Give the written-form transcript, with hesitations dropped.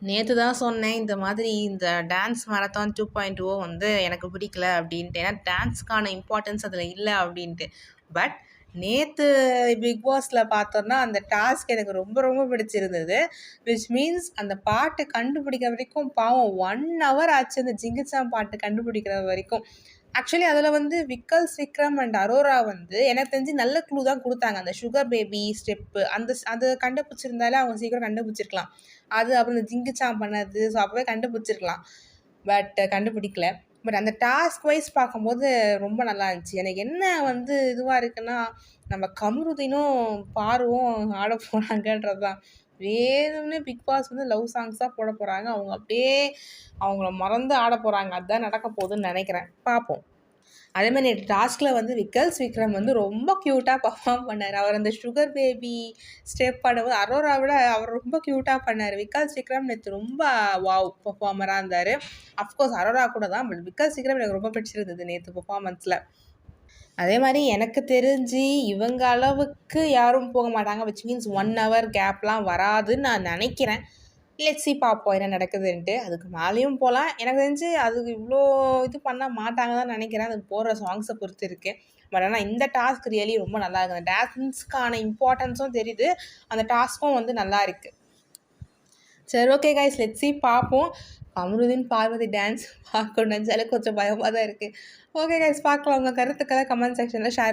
நேத்து தான் சொன்னேன், இந்த மாதிரி இந்த டான்ஸ் மாரத்தான் 2.0 வந்து எனக்கு பிடிக்கல அப்படின்ட்டு. ஏன்னா டான்ஸ்க்கான இம்பார்ட்டன்ஸ் அதில இல்ல அப்படின்ட்டு. பட் நேத்து பிக் பாஸ்ல பார்த்தோம்னா, அந்த டாஸ்க் எனக்கு ரொம்ப ரொம்ப பிடிச்சிருந்தது. விச் மீன்ஸ் அந்த பாட்டு கண்டுபிடிக்கிற வரைக்கும் பாவம் 1 ஹவர் ஆச்சு அந்த ஜிங்கிச்சான் பாட்டு கண்டுபிடிக்கிற வரைக்கும். ஆக்சுவலி அதில வந்து விக்கல்ஸ், விக்ரம் அண்ட் அரோரா வந்து எனக்கு தெரிஞ்சு நல்ல க்ளூ தான் குடுத்தாங்க. அந்த சுகர் பேபி ஸ்டெப்பு அது கண்டுபிடிச்சிருந்தாலே அவங்க சீக்கிரம் கண்டுபிடிச்சிருக்கலாம். அது அப்புறம் இந்த ஜிங்குச்சான் பண்ணது. ஸோ அப்பவே கண்டுபிடிச்சிருக்கலாம். பட் கண்டுபிடிக்கல. பட் அந்த டாஸ்க் வைஸ் பார்க்கும்போது ரொம்ப நல்லா இருந்துச்சு. எனக்கு என்ன வந்து இதுவா இருக்குன்னா, நம்ம கமருதீனும், பாருவும் ஆட போறாங்கன்றது தான். வேணும்னே பிக் பாஸ் வந்து லவ் சாங்ஸா போட போறாங்க. அவங்க அப்படியே அவங்கள மறந்து ஆட போறாங்க. அதான் நடக்க போகுதுன்னு நெனைக்கிறேன். பார்ப்போம். அதேமாதிரி நேற்று டாஸ்கில் வந்து விக்கல்ஸ் விக்ரம் வந்து ரொம்ப க்யூட்டாக பர்ஃபார்ம் பண்ணார். அவர் அந்த சுகர் பேபி ஸ்டெப் பண்ணும்போது அரோரா விட அவர் ரொம்ப க்யூட்டாக பண்ணார். விக்கல்ஸ் விக்ரம் நேற்று ரொம்ப வாவ் பர்ஃபார்மராக இருந்தார். அஃப்கோர்ஸ் அரோரா கூட தான், பட் விக்கல்ஸ் விக்ரம் எனக்கு ரொம்ப பிடிச்சிருந்தது நேற்று பர்ஃபார்மன்ஸில். அதே மாதிரி எனக்கு தெரிஞ்சு இவங்க அளவுக்கு யாரும் போக மாட்டாங்க. விச் மீன்ஸ் 1 ஹவர் கேப்லாம் வராதுன்னு நான் நினைக்கிறேன். லெட்ஸ் சி பார்ப்போம் என்ன நடக்குதுன்ட்டு. அதுக்கு மேலேயும் போகலாம். எனக்கு தெரிஞ்சு அதுக்கு இவ்வளோ இது பண்ண மாட்டாங்க தான் நினைக்கிறேன். அது போடுற சாங்ஸை பொறுத்து இருக்குது. பட் ஆனால் இந்த டாஸ்க் ரியலி ரொம்ப நல்லா இருக்குது. அந்த டான்ஸ்க்கான இம்பார்ட்டன்ஸும் தெரியுது. அந்த டாஸ்க்கும் வந்து நல்லா இருக்குது. சரி, ஓகே கைஸ், லெட்ஸ் சி பார்ப்போம். கமருதீன் பார்வதி டான்ஸ் பார்க்கணும்னு நினச்சாலே கொஞ்சம் பயமாக தான் இருக்குது. ஓகே கைஸ், பார்க்கலாம். உங்கள் கருத்துக்களை கமெண்ட் செக்ஷனில் ஷேர்